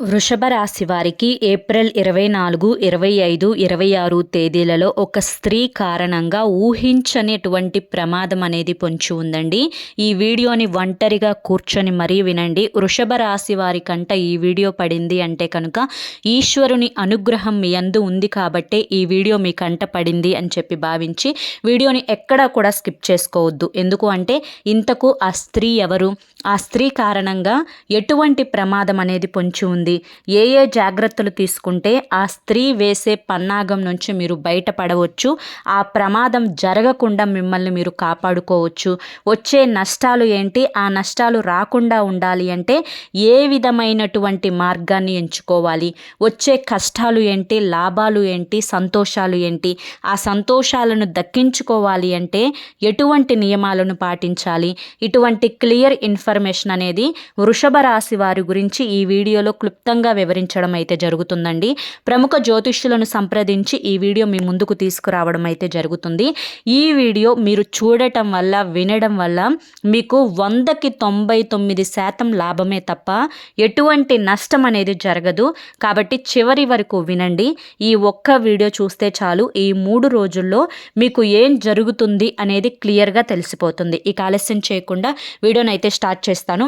వృషభ రాశి వారికి ఏప్రిల్ 24, 25, 26 తేదీలలో ఒక స్త్రీ కారణంగా ఊహించనిటువంటి ప్రమాదం అనేది పొంచి ఉందండి. ఈ వీడియోని ఒంటరిగా కూర్చొని మరీ వినండి. వృషభ రాశి వారి కంట ఈ వీడియో పడింది అంటే కనుక ఈశ్వరుని అనుగ్రహం మీ యందు ఉంది కాబట్టే ఈ వీడియో మీ కంట పడింది అని చెప్పి భావించి వీడియోని ఎక్కడా కూడా స్కిప్ చేసుకోవద్దు. ఎందుకు అంటే ఇంతకు ఆ స్త్రీ ఎవరు, ఆ స్త్రీ కారణంగా ఎటువంటి ప్రమాదం అనేది పొంచి ఉంది, ఏ జాగ్రత్తలు తీసుకుంటే ఆ స్త్రీ వేసే పన్నాగం నుంచి మీరు బయటపడవచ్చు, ఆ ప్రమాదం జరగకుండా మిమ్మల్ని మీరు కాపాడుకోవచ్చు, వచ్చే నష్టాలు ఏంటి, ఆ నష్టాలు రాకుండా ఉండాలి అంటే ఏ విధమైనటువంటి మార్గాన్ని ఎంచుకోవాలి, వచ్చే కష్టాలు ఏంటి, లాభాలు ఏంటి, సంతోషాలు ఏంటి, ఆ సంతోషాలను దక్కించుకోవాలి అంటే ఎటువంటి నియమాలను పాటించాలి, ఇటువంటి క్లియర్ ఇన్ఫర్మేషన్ అనేది వృషభ రాశి వారి గురించి ఈ వీడియోలో క్లుప్తంగా వివరించడం అయితే జరుగుతుందండి. ప్రముఖ జ్యోతిష్యులను సంప్రదించి ఈ వీడియో మీ ముందుకు తీసుకురావడం అయితే జరుగుతుంది. ఈ వీడియో మీరు చూడటం వల్ల, వినడం వల్ల మీకు 100కి 99% లాభమే తప్ప ఎటువంటి నష్టం అనేది జరగదు. కాబట్టి చివరి వరకు వినండి. ఈ ఒక్క వీడియో చూస్తే చాలు, ఈ 3 రోజుల్లో మీకు ఏం జరుగుతుంది అనేది క్లియర్గా తెలిసిపోతుంది. ఇక ఆలస్యం చేయకుండా వీడియోని అయితే స్టార్ట్ చేస్తాను.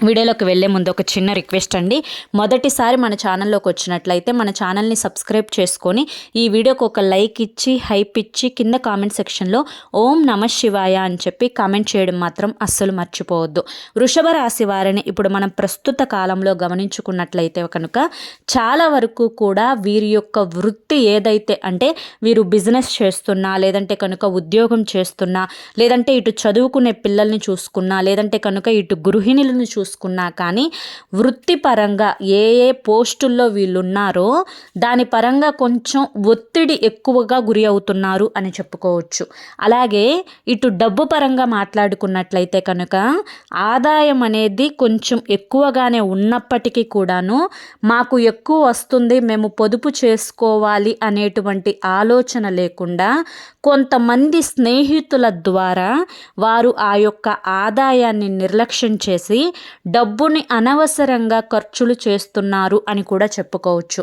వీడియోలోకి వెళ్ళే ముందు ఒక చిన్న రిక్వెస్ట్ అండి. మొదటిసారి మన ఛానల్లోకి వచ్చినట్లయితే మన ఛానల్ని సబ్స్క్రైబ్ చేసుకొని ఈ వీడియోకి ఒక లైక్ ఇచ్చి, హైప్ ఇచ్చి, కింద కామెంట్ సెక్షన్లో ఓం నమ శివాయ అని చెప్పి కామెంట్ చేయడం మాత్రం అస్సలు మర్చిపోవద్దు. వృషభ రాశి వారిని ఇప్పుడు మనం ప్రస్తుత కాలంలో గమనించుకున్నట్లయితే కనుక చాలా వరకు కూడా వీరి యొక్క వృత్తి ఏదైతే అంటే వీరు బిజినెస్ చేస్తున్నా, లేదంటే కనుక ఉద్యోగం చేస్తున్నా, లేదంటే ఇటు చదువుకునే పిల్లల్ని చూసుకున్నా, లేదంటే కనుక ఇటు గృహిణులను చూసుకున్నా కానీ వృత్తిపరంగా ఏ పోస్టుల్లో వీళ్ళు ఉన్నారో దాని పరంగా కొంచెం ఒత్తిడి ఎక్కువగా గురి అవుతున్నారు అని చెప్పుకోవచ్చు. అలాగే ఇటు డబ్బు పరంగా మాట్లాడుకున్నట్లయితే కనుక ఆదాయం అనేది కొంచెం ఎక్కువగానే ఉన్నప్పటికీ కూడాను మాకు ఎక్కువ వస్తుంది, మేము పొదుపు చేసుకోవాలి అనేటువంటి ఆలోచన లేకుండా కొంతమంది స్నేహితుల ద్వారా వారు ఆ యొక్క ఆదాయాన్ని నిర్లక్ష్యం చేసి డబ్బుని అనవసరంగా ఖర్చులు చేస్తున్నారు అని కూడా చెప్పుకోవచ్చు.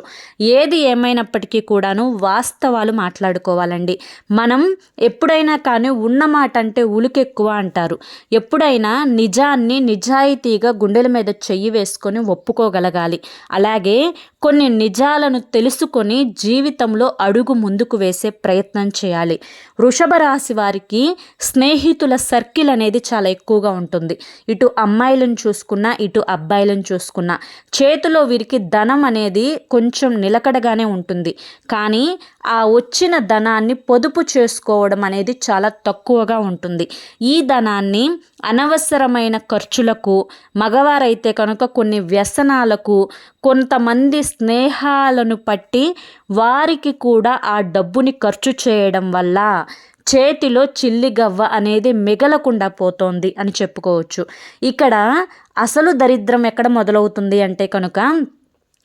ఏది ఏమైనప్పటికీ కూడాను వాస్తవాలు మాట్లాడుకోవాలండి. మనం ఎప్పుడైనా కానీ ఉన్నమాట అంటే ఉలికెక్కువ అంటారు. ఎప్పుడైనా నిజాన్ని నిజాయితీగా గుండెల మీద చెయ్యి వేసుకొని ఒప్పుకోగలగాలి. అలాగే కొన్ని నిజాలను తెలుసుకొని జీవితంలో అడుగు ముందుకు వేసే ప్రయత్నం చేయాలి. వృషభ రాశి వారికి స్నేహితుల సర్కిల్ అనేది చాలా ఎక్కువగా ఉంటుంది. ఇటు అమ్మాయిలను చూసుకున్నా, ఇటు అబ్బాయిలను చూసుకున్నా చేతిలో వీరికి ధనం అనేది కొంచెం నిలకడగానే ఉంటుంది. కానీ ఆ వచ్చిన ధనాన్ని పొదుపు చేసుకోవడం అనేది చాలా తక్కువగా ఉంటుంది. ఈ ధనాన్ని అనవసరమైన ఖర్చులకు, మగవారైతే కనుక కొన్ని వ్యసనాలకు, కొంతమంది స్నేహాలను పట్టి వారికి కూడా ఆ డబ్బుని ఖర్చు చేయడం వల్ల చేతిలో చిల్లిగవ్వ అనేది మిగలకుండా పోతోంది అని చెప్పుకోవచ్చు. ఇక్కడ అసలు దరిద్రం ఎక్కడ మొదలవుతుంది అంటే కనుక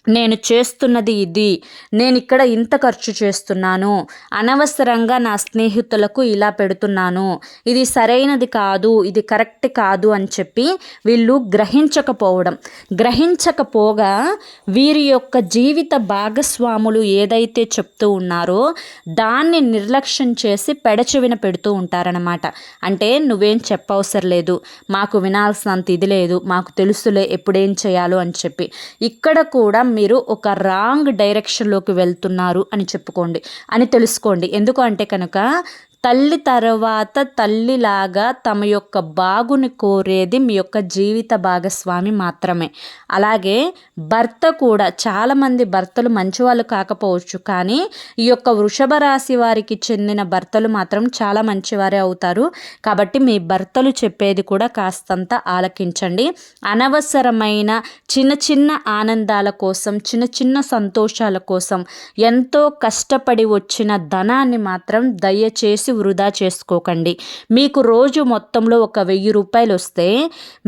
నేను చేస్తున్నది ఇది, నేను ఇక్కడ ఇంత ఖర్చు చేస్తున్నాను, అనవసరంగా నా స్నేహితులకు ఇలా పెడుతున్నాను, ఇది సరైనది కాదు, ఇది కరెక్ట్ కాదు అని చెప్పి వీళ్ళు గ్రహించకపోగా వీరి యొక్క జీవిత భాగస్వాములు ఏదైతే చెప్తూ ఉన్నారో దాన్ని నిర్లక్ష్యం చేసి పెడచెవిన పెడుతూ ఉంటారనమాట. అంటే నువ్వేం చెప్పవసరం లేదు, మాకు వినాల్సినంత ఇది లేదు, మాకు తెలుసులే ఎప్పుడేం చేయాలో అని చెప్పి ఇక్కడ కూడా మీరు ఒక రాంగ్ డైరెక్షన్లోకి వెళ్తున్నారు అని తెలుసుకోండి. ఎందుకు అంటే కనుక తల్లి తర్వాత తల్లిలాగా తమ యొక్క బాగుని కోరేది మీ యొక్క జీవిత భాగస్వామి మాత్రమే. అలాగే భర్త కూడా, చాలామంది భర్తలు మంచివాళ్ళు కాకపోవచ్చు, కానీ ఈ యొక్క వృషభ రాశి వారికి చెందిన భర్తలు మాత్రం చాలా మంచివారే అవుతారు. కాబట్టి మీ భర్తలు చెప్పేది కూడా కాస్తంత ఆలకించండి. అనవసరమైన చిన్న చిన్న ఆనందాల కోసం, చిన్న చిన్న సంతోషాల కోసం ఎంతో కష్టపడి వచ్చిన ధనాన్ని మాత్రం దయచేసి వృధా చేసుకోకండి. మీకు రోజు మొత్తంలో ఒక 1000 రూపాయలు వస్తే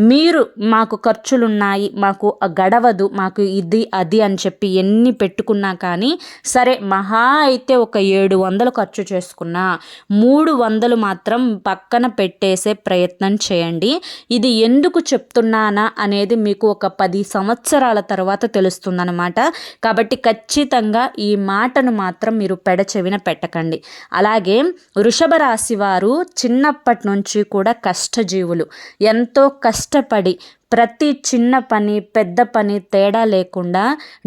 మీరు మాకు ఖర్చులున్నాయి, మాకు గడవదు, మాకు ఇది అది అని చెప్పి ఎన్ని పెట్టుకున్నా కానీ సరే మహా అయితే ఒక 700 ఖర్చు చేసుకున్నా 300 మాత్రం పక్కన పెట్టేసే ప్రయత్నం చేయండి. ఇది ఎందుకు చెప్తున్నానా అనేది మీకు ఒక 10 సంవత్సరాల తర్వాత తెలుస్తుందన్నమాట. కాబట్టి ఖచ్చితంగా ఈ మాటను మాత్రం మీరు పెడచెవిన పెట్టకండి. అలాగే వృషభ రాశి వారు చిన్నప్పటి నుంచి కూడా కష్టజీవులు. ఎంతో కష్టపడి ప్రతి చిన్న పని పెద్ద పని తేడా లేకుండా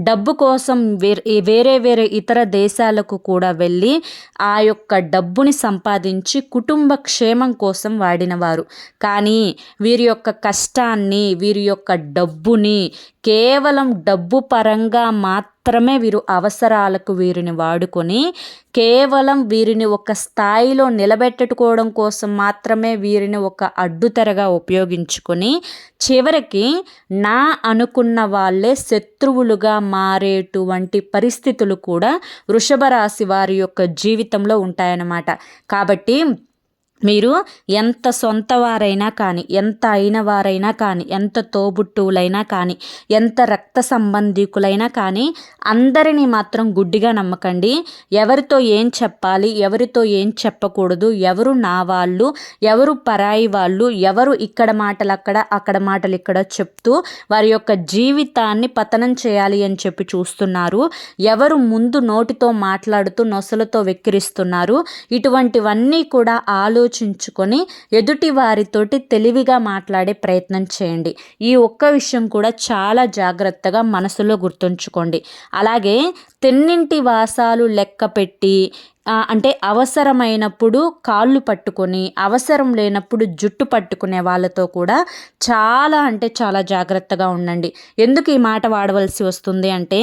డబ్బు కోసం వేరే వేరే ఇతర దేశాలకు కూడా వెళ్ళి ఆ యొక్క డబ్బుని సంపాదించి కుటుంబ క్షేమం కోసం వాడినవారు. కానీ వీరి యొక్క కష్టాన్ని, వీరి యొక్క డబ్బుని కేవలం డబ్బు పరంగా మాత్రమే వీరు అవసరాలకు వీరిని వాడుకొని కేవలం వీరిని ఒక స్థాయిలో నిలబెట్టుకోవడం కోసం మాత్రమే వీరిని ఒక అడ్డుతెరగా ఉపయోగించుకొని చివరికి నా అనుకున్న వాళ్ళే శత్రువులుగా మారేటువంటి పరిస్థితులు కూడా వృషభ రాశి వారి యొక్క జీవితంలో ఉంటాయన్నమాట. కాబట్టి మీరు ఎంత సొంత వారైనా కానీ, ఎంత అయిన వారైనా కానీ, ఎంత తోబుట్టువులైనా కానీ, ఎంత రక్త సంబంధికులైనా కానీ అందరినీ మాత్రం గుడ్డిగా నమ్మకండి. ఎవరితో ఏం చెప్పాలి, ఎవరితో ఏం చెప్పకూడదు, ఎవరు నా వాళ్ళు, ఎవరు పరాయి వాళ్ళు, ఎవరు ఇక్కడ మాటలు అక్కడ, అక్కడ మాటలు ఇక్కడ చెప్తూ వారి యొక్క జీవితాన్ని పతనం చేయాలి అని చెప్పి చూస్తున్నారు. ఎవరు ముందు నోటితో మాట్లాడుతూ నొసలతో వెక్కిరిస్తున్నారు. ఇటువంటివన్నీ కూడా ఆలోచించుకొని ఎదుటి వారితోటి తెలివిగా మాట్లాడే ప్రయత్నం చేయండి. ఈ ఒక్క విషయం కూడా చాలా జాగ్రత్తగా మనసులో గుర్తుంచుకోండి. అలాగే తెన్నింటి వాసాలు లెక్క పెట్టి అంటే అవసరమైనప్పుడు కాళ్ళు పట్టుకొని అవసరం లేనప్పుడు జుట్టు పట్టుకునే వాళ్ళతో కూడా చాలా అంటే చాలా జాగ్రత్తగా ఉండండి. ఎందుకు ఈ మాట వాడవలసి వస్తుంది అంటే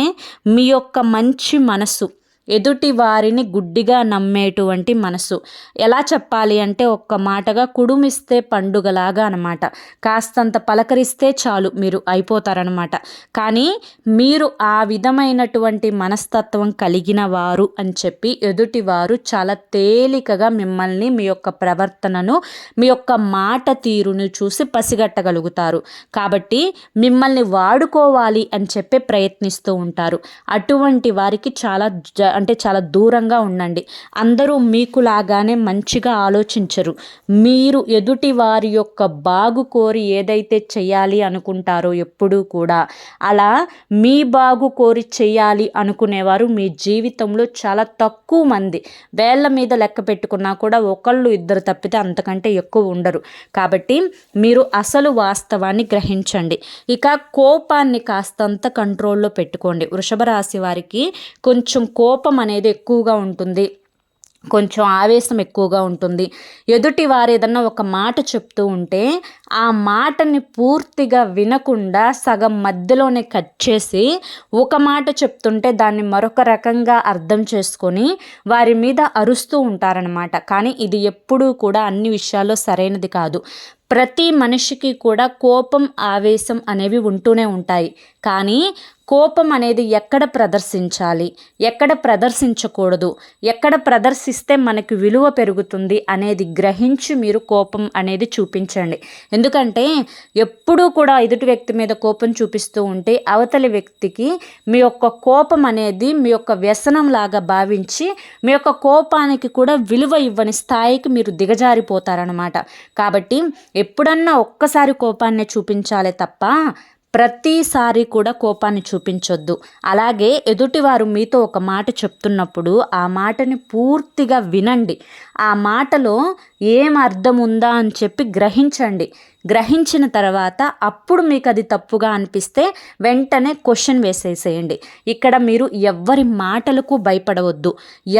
మీ యొక్క మంచి మనసు, ఎదుటి వారిని గుడ్డిగా నమ్మేటువంటి మనసు. ఎలా చెప్పాలి అంటే ఒక్క మాటగా కుడుమిస్తే పండుగలాగా అనమాట. కాస్తంత పలకరిస్తే చాలు మీరు అయిపోతారనమాట. కానీ మీరు ఆ విధమైనటువంటి మనస్తత్వం కలిగిన వారు అని చెప్పి ఎదుటివారు చాలా తేలికగా మిమ్మల్ని, మీ యొక్క ప్రవర్తనను, మీ యొక్క మాట తీరును చూసి పసిగట్టగలుగుతారు. కాబట్టి మిమ్మల్ని వాడుకోవాలి అని చెప్పి ప్రయత్నిస్తూ ఉంటారు. అటువంటి వారికి చాలా దూరంగా ఉండండి. అందరూ మీకులాగానే మంచిగా ఆలోచించరు. మీరు ఎదుటి వారి యొక్క బాగు కోరి ఏదైతే చేయాలి అనుకుంటారో ఎప్పుడూ కూడా అలా మీ బాగు కోరి చేయాలి అనుకునేవారు మీ జీవితంలో చాలా తక్కువ మంది. వేళ్ళ మీద లెక్క పెట్టుకున్నా కూడా ఒకళ్ళు ఇద్దరు తప్పితే అంతకంటే ఎక్కువ ఉండరు. కాబట్టి మీరు అసలు వాస్తవాన్ని గ్రహించండి. ఇక కోపాన్ని కాస్తంత కంట్రోల్లో పెట్టుకోండి. వృషభ రాశి వారికి కొంచెం కోపం అనేది ఎక్కువగా ఉంటుంది, కొంచెం ఆవేశం ఎక్కువగా ఉంటుంది. ఎదుటి వారు ఏదన్నా ఒక మాట చెప్తూ ఉంటే ఆ మాటని పూర్తిగా వినకుండా సగం మధ్యలోనే కట్ చేసి ఒక మాట చెప్తుంటే దాన్ని మరొక రకంగా అర్థం చేసుకొని వారి మీద అరుస్తూ ఉంటారనమాట. కానీ ఇది ఎప్పుడూ కూడా అన్ని విషయాల్లో సరైనది కాదు. ప్రతి మనిషికి కూడా కోపం, ఆవేశం అనేవి ఉంటూనే ఉంటాయి. కానీ కోపం అనేది ఎక్కడ ప్రదర్శించాలి, ఎక్కడ ప్రదర్శించకూడదు, ఎక్కడ ప్రదర్శిస్తే మనకి విలువ పెరుగుతుంది అనేది గ్రహించి మీరు కోపం అనేది చూపించండి. ఎందుకంటే ఎప్పుడూ కూడా ఎదుటి వ్యక్తి మీద కోపం చూపిస్తూ ఉంటే అవతలి వ్యక్తికి మీ యొక్క కోపం అనేది మీ యొక్క వ్యసనం లాగా భావించి మీ యొక్క కోపానికి కూడా విలువ ఇవ్వని స్థాయికి మీరు దిగజారిపోతారనమాట. కాబట్టి ఎప్పుడన్నా ఒక్కసారి కోపాన్ని చూపించాలే తప్ప ప్రతిసారి కూడా కోపాన్ని చూపించొద్దు. అలాగే ఎదుటివారు మీతో ఒక మాట చెప్తున్నప్పుడు ఆ మాటని పూర్తిగా వినండి. ఆ మాటలో ఏం అర్థం ఉందా అని చెప్పి గ్రహించండి. గ్రహించిన తర్వాత అప్పుడు మీకు అది తప్పుగా అనిపిస్తే వెంటనే క్వశ్చన్ వేసేసేయండి. ఇక్కడ మీరు ఎవరి మాటలకు భయపడవద్దు,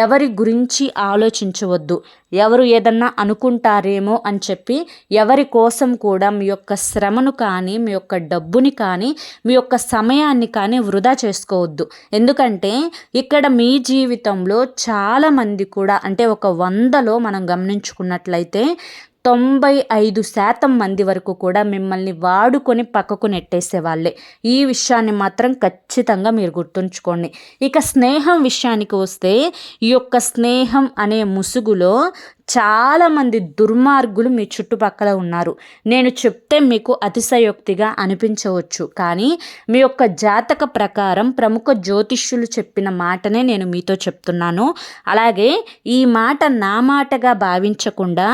ఎవరి గురించి ఆలోచించవద్దు, ఎవరు ఏదన్నా అనుకుంటారేమో అని చెప్పి ఎవరి కోసం కూడా మీ యొక్క శ్రమను కానీ, మీ యొక్క డబ్బుని కానీ, మీ యొక్క సమయాన్ని కానీ వృధా చేసుకోవద్దు. ఎందుకంటే ఇక్కడ మీ జీవితంలో చాలామంది కూడా అంటే ఒక 100లో మనం గమనించుకున్నట్లయితే 95% మంది వరకు కూడా మిమ్మల్ని వాడుకొని పక్కకు నెట్టేసే వాళ్ళే. ఈ విషయాన్ని మాత్రం ఖచ్చితంగా మీరు గుర్తుంచుకోండి. ఇక స్నేహం విషయానికి వస్తే ఈ యొక్క స్నేహం అనే ముసుగులో చాలామంది దుర్మార్గులు మీ చుట్టుపక్కల ఉన్నారు. నేను చెప్తే మీకు అతిశయోక్తిగా అనిపించవచ్చు, కానీ మీ యొక్క జాతక ప్రకారం ప్రముఖ జ్యోతిష్యులు చెప్పిన మాటనే నేను మీతో చెప్తున్నాను. అలాగే ఈ మాట నా మాటగా భావించకుండా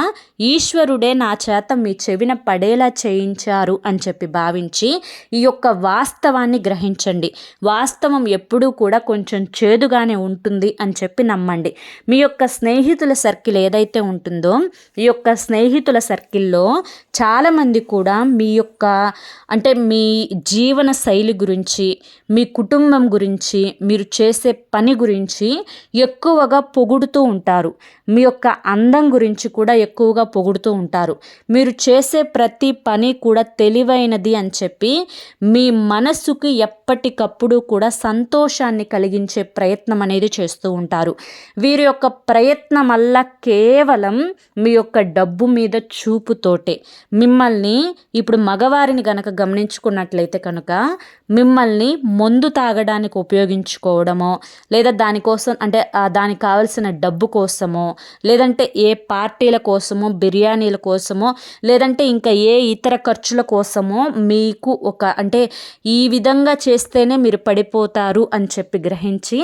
ఈశ్వరుడే నా చేత మీ చెవిన పడేలా చేయించారు అని చెప్పి భావించి ఈ యొక్క వాస్తవాన్ని గ్రహించండి. వాస్తవం ఎప్పుడూ కూడా కొంచెం చేదుగానే ఉంటుంది అని చెప్పి నమ్మండి. మీ యొక్క స్నేహితుల సర్కిల్ ఏదైతే ఉంటుందో ఈ యొక్క స్నేహితుల సర్కిల్లో చాలామంది కూడా మీ యొక్క అంటే మీ జీవన శైలి గురించి, మీ కుటుంబం గురించి, మీరు చేసే పని గురించి ఎక్కువగా పొగుడుతూ ఉంటారు. మీ యొక్క అందం గురించి కూడా ఎక్కువగా పొగుడుతూ ఉంటారు. మీరు చేసే ప్రతి పని కూడా తెలివైనది అని చెప్పి మీ మనసుకు ఎప్పటికప్పుడు కూడా సంతోషాన్ని కలిగించే ప్రయత్నం అనేది చేస్తూ ఉంటారు. వీరి యొక్క ప్రయత్నం వల్ల కేవలం మీ యొక్క డబ్బు మీద చూపుతోటే మిమ్మల్ని, ఇప్పుడు మగవారిని గనక గమనించుకున్నట్లయితే కనుక మిమ్మల్ని మందు తాగడానికి ఉపయోగించుకోవడమో, లేదా దానికోసం అంటే దానికి కావలసిన డబ్బు కోసమో, లేదంటే ఏ పార్టీల కోసమో, బిర్యానీల కోసమో, లేదంటే ఇంకా ఏ ఇతర ఖర్చుల కోసమో మీకు అంటే ఈ విధంగా చేస్తేనే మీరు పడిపోతారు అని చెప్పి గ్రహించి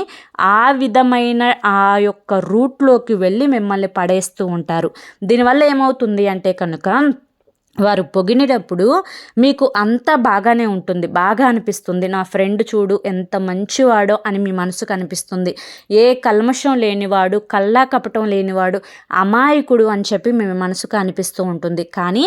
ఆ విధమైన ఆ యొక్క రూట్లోకి వెళ్ళి మిమ్మల్ని పడేస్తూ ఉంటారు. దీనివల్ల ఏమవుతుంది అంటే కనుక వారు పొగిడినప్పుడు మీకు అంతా బాగానే ఉంటుంది, బాగా అనిపిస్తుంది. నా ఫ్రెండ్ చూడు ఎంత మంచివాడో అని మీ మనసుకు అనిపిస్తుంది. ఏ కల్మషం లేనివాడు, కల్లా కపటం లేనివాడు, అమాయకుడు అని చెప్పి మీ మనసుకు అనిపిస్తూ ఉంటుంది. కానీ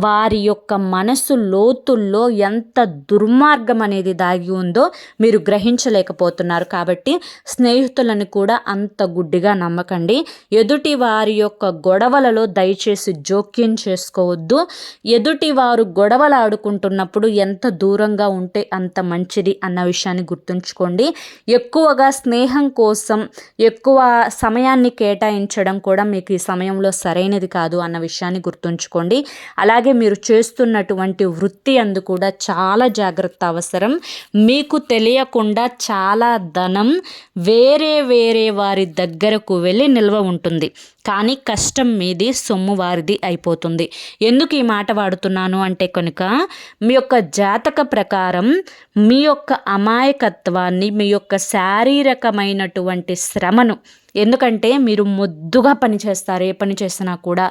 వారి యొక్క మనసు లోతుల్లో ఎంత దుర్మార్గం అనేది దాగి ఉందో మీరు గ్రహించలేకపోతున్నారు. కాబట్టి స్నేహితులను కూడా అంత గుడ్డిగా నమ్మకండి. ఎదుటి వారి యొక్క గొడవలలో దయచేసి జోక్యం చేసుకోవద్దు. ఎదుటి వారు గొడవలు ఆడుకుంటున్నప్పుడు ఎంత దూరంగా ఉంటే అంత మంచిది అన్న విషయాన్ని గుర్తుంచుకోండి. ఎక్కువగా స్నేహం కోసం ఎక్కువ సమయాన్ని కేటాయించడం కూడా మీకు ఈ సమయంలో సరైనది కాదు అన్న విషయాన్ని గుర్తుంచుకోండి. అలాగే మీరు చేస్తున్నటువంటి వృత్తి అందు కూడా చాలా జాగ్రత్త అవసరం. మీకు తెలియకుండా చాలా ధనం వేరే వారి దగ్గరకు వెళ్ళి నిల్వ ఉంటుంది, కానీ కష్టం మీది, సొమ్ము వారిది అయిపోతుంది. ఎందుకు ఈ మాట వాడుతున్నాను అంటే కనుక మీ యొక్క జాతక ప్రకారం మీ యొక్క అమాయకత్వాన్ని, మీ యొక్క శారీరకమైనటువంటి శ్రమను, ఎందుకంటే మీరు మొద్దుగా పని చేస్తారు. ఏ పని చేసినా కూడా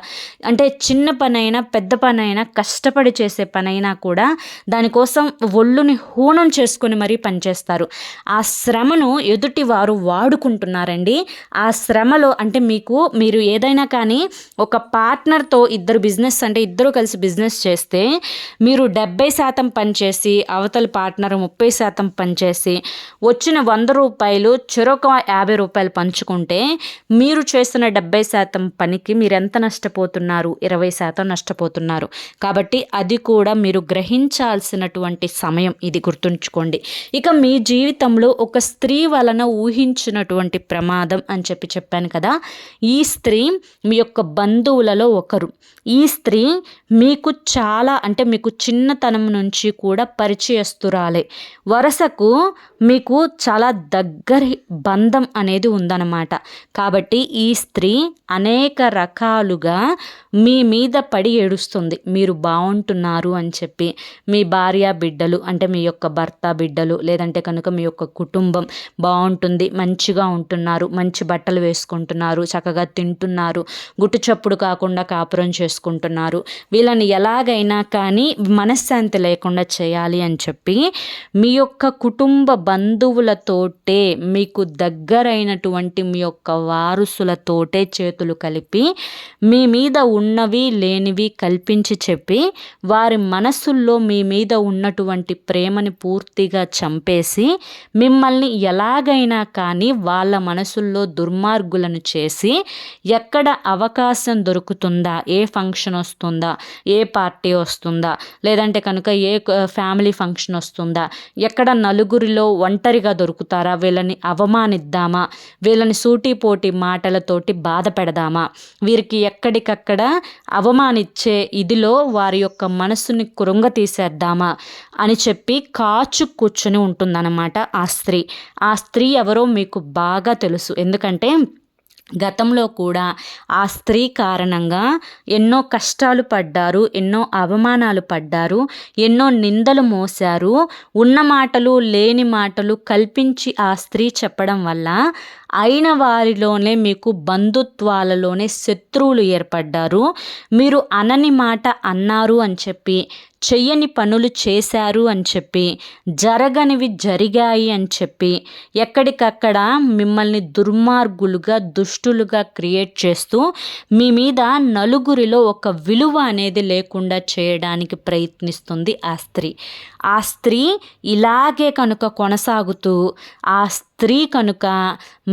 అంటే చిన్న పనైనా పెద్ద పనైనా కష్టపడి చేసే పనైనా కూడా దానికోసం ఒళ్ళుని హూనం చేసుకొని మరీ పనిచేస్తారు. ఆ శ్రమను ఎదుటి వారు వాడుకుంటున్నారండి. ఆ శ్రమలో అంటే మీరు ఏదైనా కానీ ఒక పార్ట్నర్తో ఇద్దరు బిజినెస్ అంటే ఇద్దరు కలిసి బిజినెస్ చేస్తే మీరు 70% పనిచేసి అవతల పార్ట్నర్ 30% పనిచేసి వచ్చిన 100 రూపాయలు చెరొక 50 రూపాయలు పంచుకుంటే మీరు చేసిన 70% పనికి మీరు ఎంత నష్టపోతున్నారు? 20% నష్టపోతున్నారు. కాబట్టి అది కూడా మీరు గ్రహించాల్సినటువంటి సమయం, ఇది గుర్తుంచుకోండి. ఇక మీ జీవితంలో ఒక స్త్రీ వలన ఊహించినటువంటి ప్రమాదం అని చెప్పాను కదా. ఈ స్త్రీ మీ యొక్క బంధువులలో ఒకరు. ఈ స్త్రీ మీకు చాలా అంటే మీకు చిన్నతనం నుంచి కూడా పరిచయస్తురాలే. వరుసకు మీకు చాలా దగ్గరి బంధం అనేది ఉందన్నమాట. కాబట్టి ఈ స్త్రీ అనేక రకాలుగా మీ మీద పడి ఏడుస్తుంది. మీరు బాగుంటున్నారు అని చెప్పి మీ భార్య బిడ్డలు అంటే మీ యొక్క భర్త బిడ్డలు, లేదంటే కనుక మీ యొక్క కుటుంబం బాగుంటుంది, మంచిగా ఉంటున్నారు, మంచి బట్టలు వేసుకుంటున్నారు, చక్కగా తింటున్నారు, గుట్టు చప్పుడు కాకుండా కాపురం చేసుకుంటున్నారు, వీళ్ళని ఎలాగైనా కానీ మనశ్శాంతి లేకుండా చేయాలి అని చెప్పి మీ యొక్క కుటుంబ బంధువులతోటే, మీకు దగ్గరైనటువంటి మీ యొక్క వారసులతోటే చేతులు కలిపి మీ మీద ఉన్నవి లేనివి కల్పించి చెప్పి వారి మనసుల్లో మీ మీద ఉన్నటువంటి ప్రేమని పూర్తిగా చంపేసి మిమ్మల్ని ఎలాగైనా కానీ వాళ్ళ మనసుల్లో దుర్మార్గులను చేసి ఎక్కడ అవకాశం దొరుకుతుందా, ఏ ఫంక్షన్ వస్తుందా, ఏ పార్టీ వస్తుందా, లేదంటే కనుక ఏ ఫ్యామిలీ ఫంక్షన్ వస్తుందా, ఎక్కడ నలుగురిలో ఒంటరిగా దొరుకుతారా, వీళ్ళని అవమానిద్దామా, వీళ్ళని సూటిపోటి మాటలతోటి బాధ పెడదామా, వీరికి ఎక్కడికక్కడ అవమానిచ్చే ఇదిలో వారి యొక్క మనసుని కృంగతీసేద్దామా అని చెప్పి కాచు కూర్చొని ఉంటుందన్నమాట ఆ స్త్రీ. ఆ స్త్రీ ఎవరో మీకు బాగా తెలుసు. ఎందుకంటే గతంలో కూడా ఆ స్త్రీ కారణంగా ఎన్నో కష్టాలు పడ్డారు, ఎన్నో అవమానాలు పడ్డారు, ఎన్నో నిందలు మోశారు. ఉన్న మాటలు లేని మాటలు కల్పించి ఆ స్త్రీ చెప్పడం వల్ల అయిన వారిలోనే మీకు బంధుత్వాలలోనే శత్రువులు ఏర్పడ్డారు. మీరు అనని మాట అన్నారు అని చెప్పి, చెయ్యని పనులు చేశారు అని చెప్పి, జరగనివి జరిగాయి అని చెప్పి, ఎక్కడికక్కడ మిమ్మల్ని దుర్మార్గులుగా దుష్టులుగా క్రియేట్ చేస్తూ మీ మీద నలుగురిలో ఒక విలువ అనేది లేకుండా చేయడానికి ప్రయత్నిస్తుంది ఆ స్త్రీ. ఆ స్త్రీ ఇలాగే కనుక కొనసాగుతూ ఆ స్త్రీ కనుక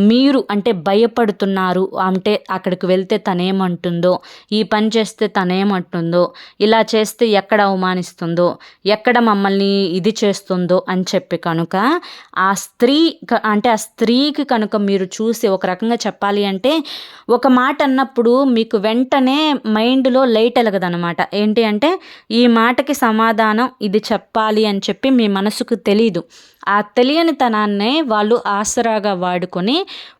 మీరు అంటే భయపడుతున్నారు అంటే అక్కడికి వెళ్తే తనేమంటుందో, ఈ పని చేస్తే తనేమంటుందో, ఇలా చేస్తే ఎక్కడ అవమానిస్తుందో, ఎక్కడ మమ్మల్ని ఇది చేస్తుందో అని చెప్పి కనుక ఆ స్త్రీ అంటే ఆ స్త్రీకి కనుక మీరు చూసి ఒక రకంగా చెప్పాలి అంటే ఒక మాట అన్నప్పుడు మీకు వెంటనే మైండ్లో లైట్ వెలగదనమాట. ఏంటి అంటే ఈ మాటకి సమాధానం ఇది చెప్పాలి అని చెప్పి మీ మనసుకు తెలీదు. ఆ తెలియనితనాన్నే వాళ్ళు ఆసరాగా వాడుకొని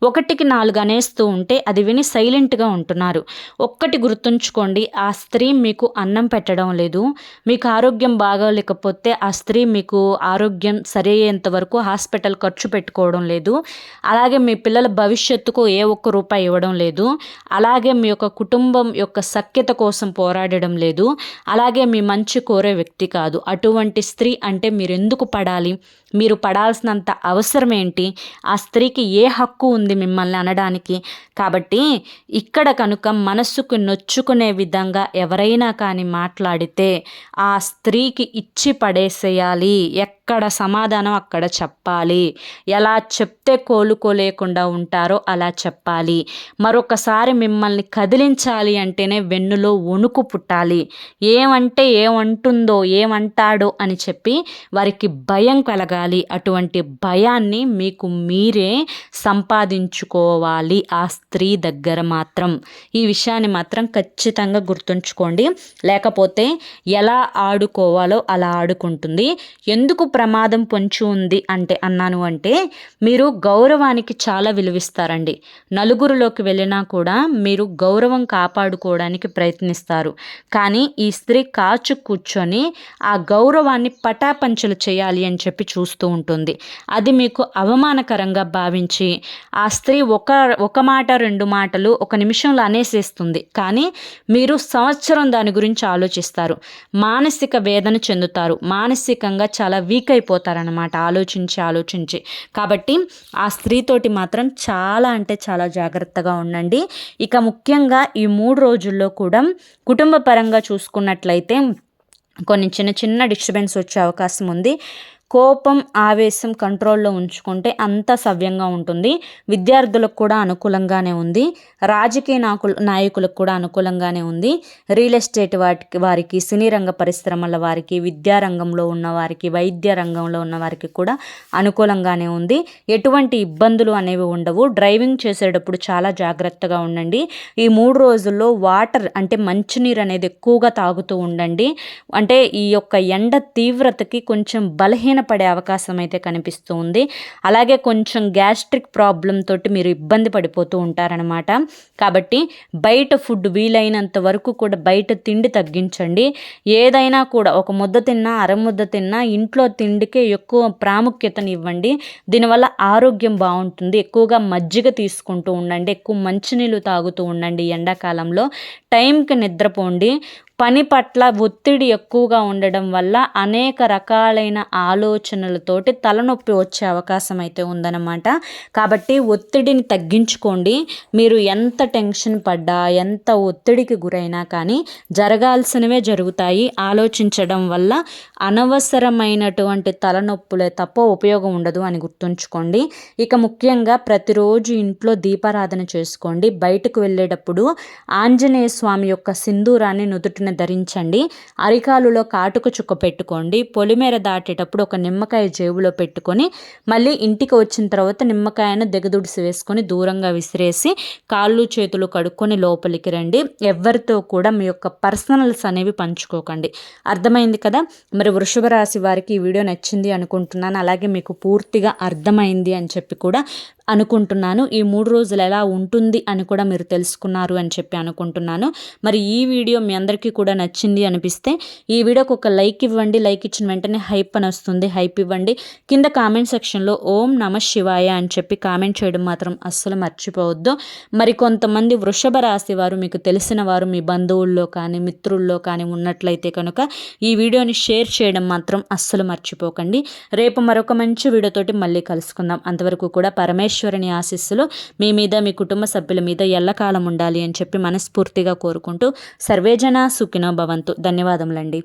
1కి 4 అనేస్తూ ఉంటే అది విని సైలెంట్గా ఉంటున్నారు. ఒక్కటి గుర్తుంచుకోండి, ఆ స్త్రీ మీకు అన్నం పెట్టడం లేదు. మీకు ఆరోగ్యం బాగోలేకపోతే ఆ స్త్రీ మీకు ఆరోగ్యం సరయ్యేంత వరకు హాస్పిటల్ ఖర్చు పెట్టుకోవడం లేదు. అలాగే మీ పిల్లల భవిష్యత్తుకు ఏ ఒక్క రూపాయి ఇవ్వడం లేదు. అలాగే మీ యొక్క కుటుంబం యొక్క సఖ్యత కోసం పోరాడడం లేదు. అలాగే మీ మంచి కోరే వ్యక్తి కాదు. అటువంటి స్త్రీ అంటే మీరు ఎందుకు పడాలి? మీరు పడాల్సినంత అవసరం ఏంటి? ఆ స్త్రీకి ఏ హక్కు ఉంది మిమ్మల్ని అనడానికి? కాబట్టి ఇక్కడ కనుక మనస్సుకు నొచ్చుకునే విధంగా ఎవరైనా కానీ మాట్లాడితే ఆ స్త్రీకి ఇచ్చి పడేసేయాలి. ఎక్కడ సమాధానం అక్కడ చెప్పాలి. ఎలా చెప్తే కోలుకోలేకుండా ఉంటారో అలా చెప్పాలి. మరొకసారి మిమ్మల్ని కదిలించాలి అంటేనే వెన్నులో వణుకు పుట్టాలి. ఏమంటే ఏమంటుందో ఏమంటాడో అని చెప్పి వారికి భయం కలగాలి. అటువంటి భయాన్ని మీకు మీరే సంపాదించుకోవాలి ఆ స్త్రీ దగ్గర మాత్రం. ఈ విషయాన్ని మాత్రం ఖచ్చితంగా గుర్తుంచుకోండి. లేకపోతే ఎలా ఆడుకోవాలో అలా ఆడుకుంటుంది. ఎందుకు ప్రమాదం పొంచి ఉంది అన్నాను అంటే మీరు గౌరవానికి చాలా విలువిస్తారండి. నలుగురిలోకి వెళ్ళినా కూడా మీరు గౌరవం కాపాడుకోవడానికి ప్రయత్నిస్తారు. కానీ ఈ స్త్రీ కాచు కూర్చొని ఆ గౌరవాన్ని పటాపంచలు చేయాలి అని చెప్పి చూస్తూ ఉంటుంది. అది మీకు అవమానకరంగా భావించి ఆ స్త్రీ ఒక మాట 2 మాటలు ఒక నిమిషంలో అనేసేస్తుంది. కానీ మీరు సంవత్సరం దాని గురించి ఆలోచిస్తారు. మానసిక వేదన చెందుతారు. మానసికంగా చాలా వీక్ అయిపోతారనమాట ఆలోచించి. కాబట్టి ఆ స్త్రీతోటి మాత్రం చాలా అంటే చాలా జాగ్రత్తగా ఉండండి. ఇక ముఖ్యంగా ఈ 3 రోజుల్లో కూడా కుటుంబ పరంగా చూసుకున్నట్లయితే కొన్ని చిన్న డిస్టర్బెన్స్ వచ్చే అవకాశం ఉంది. కోపం ఆవేశం కంట్రోల్లో ఉంచుకుంటే అంతా సవ్యంగా ఉంటుంది. విద్యార్థులకు కూడా అనుకూలంగానే ఉంది. రాజకీయ నాయకులకు కూడా అనుకూలంగానే ఉంది. రియల్ ఎస్టేట్ వారికి, సినీ రంగ పరిశ్రమల వారికి, విద్యారంగంలో ఉన్న వారికి, వైద్య రంగంలో ఉన్న వారికి కూడా అనుకూలంగానే ఉంది. ఎటువంటి ఇబ్బందులు అనేవి ఉండవు. డ్రైవింగ్ చేసేటప్పుడు చాలా జాగ్రత్తగా ఉండండి. ఈ 3 రోజుల్లో వాటర్ అంటే మంచినీరు అనేది ఎక్కువగా తాగుతూ ఉండండి. అంటే ఈ యొక్క ఎండ తీవ్రతకి కొంచెం బలహీనపడే అవకాశం అయితే కనిపిస్తూ ఉంది. అలాగే కొంచెం గ్యాస్ట్రిక్ ప్రాబ్లం తోటి మీరు ఇబ్బంది పడిపోతూ ఉంటారనమాట. కాబట్టి బయట ఫుడ్ వీలైనంత వరకు కూడా బయట తిండి తగ్గించండి. ఏదైనా కూడా ఒక ముద్ద తిన్నా అరముద్ద తిన్నా ఇంట్లో తిండికే ఎక్కువ ప్రాముఖ్యతని ఇవ్వండి. దీనివల్ల ఆరోగ్యం బాగుంటుంది. ఎక్కువగా మజ్జిగ తీసుకుంటూ ఉండండి. ఎక్కువ మంచినీళ్ళు తాగుతూ ఉండండి. ఎండాకాలంలో టైంకి నిద్రపోండి. పని పట్ల ఒత్తిడి ఎక్కువగా ఉండడం వల్ల అనేక రకాలైన ఆలోచనలతోటి తలనొప్పి వచ్చే అవకాశం అయితే ఉందన్నమాట. కాబట్టి ఒత్తిడిని తగ్గించుకోండి. మీరు ఎంత టెన్షన్ పడ్డా ఎంత ఒత్తిడికి గురైనా కానీ జరగాల్సినవే జరుగుతాయి. ఆలోచించడం వల్ల అనవసరమైనటువంటి తలనొప్పులే తప్ప ఉపయోగం ఉండదు అని గుర్తుంచుకోండి. ఇక ముఖ్యంగా ప్రతిరోజు ఇంట్లో దీపారాధన చేసుకోండి. బయటకు వెళ్ళేటప్పుడు ఆంజనేయ స్వామి యొక్క సింధూరాన్ని నుదుటిన ధరించండి. అరికాలులో కాటుక చుక్క పెట్టుకోండి. పొలిమేర దాటేటప్పుడు ఒక నిమ్మకాయ జేబులో పెట్టుకొని మళ్ళీ ఇంటికి వచ్చిన తర్వాత నిమ్మకాయను దిగదుడిసి వేసుకొని దూరంగా విసిరేసి కాళ్ళు చేతులు కడుక్కొని లోపలికి రండి. ఎవరితో కూడా మీ యొక్క పర్సనల్స్ అనేవి పంచుకోకండి. అర్థమైంది కదా? మరి వృషభ రాశి వారికి ఈ వీడియో నచ్చింది అనుకుంటున్నాను. అలాగే మీకు పూర్తిగా అర్థమైంది అని చెప్పి కూడా అనుకుంటున్నాను. ఈ 3 రోజులు ఎలా ఉంటుంది అని కూడా మీరు తెలుసుకున్నారు అని చెప్పి అనుకుంటున్నాను. మరి ఈ వీడియో మీ అందరికీ కూడా నచ్చింది అనిపిస్తే ఈ వీడియోకి ఒక లైక్ ఇవ్వండి. లైక్ ఇచ్చిన వెంటనే హైప్ అని వస్తుంది. హైప్ ఇవ్వండి. కింద కామెంట్ సెక్షన్లో ఓం నమః శివాయ అని చెప్పి కామెంట్ చేయడం మాత్రం అస్సలు మర్చిపోవద్దు. మరి కొంతమంది వృషభ రాశి వారు, మీకు తెలిసిన వారు మీ బంధువుల్లో కానీ మిత్రుల్లో కానీ ఉన్నట్లయితే కనుక ఈ వీడియోని షేర్ చేయడం మాత్రం అస్సలు మర్చిపోకండి. రేపు మరొక మంచి వీడియోతోటి మళ్ళీ కలుసుకుందాం. అంతవరకు కూడా పరమేశ్వరుని ఆశీస్సులు మీ మీద, మీ కుటుంబ సభ్యుల మీద ఎల్లకాలం ఉండాలి అని చెప్పి మనస్ఫూర్తిగా కోరుకుంటూ సర్వేజన సుఖినో భవంతు. ధన్యవాదములండి.